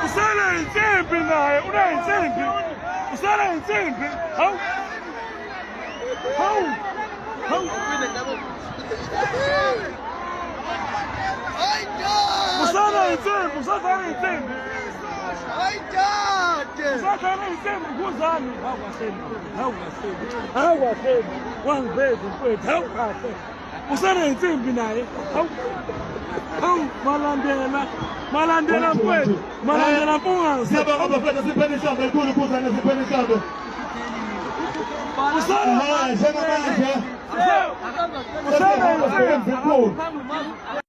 Usala insimbi naye, unayinsimbi. Usala insimbi. Hawu. Hawu. Hawu. Usala insimbi, usala insimbi. Usala insimbi kuzani. Hawu kahle. Wangibeza mfowethu. Hawu kahle. Usala insimbi naye. Hawu. Hawu malandela mfowethu. Malandela mpunga. Siyabonga bafethu siphele ishambe enkulu kuzane siphele ishambe. Usala. Njengamanje. Usala insimbi.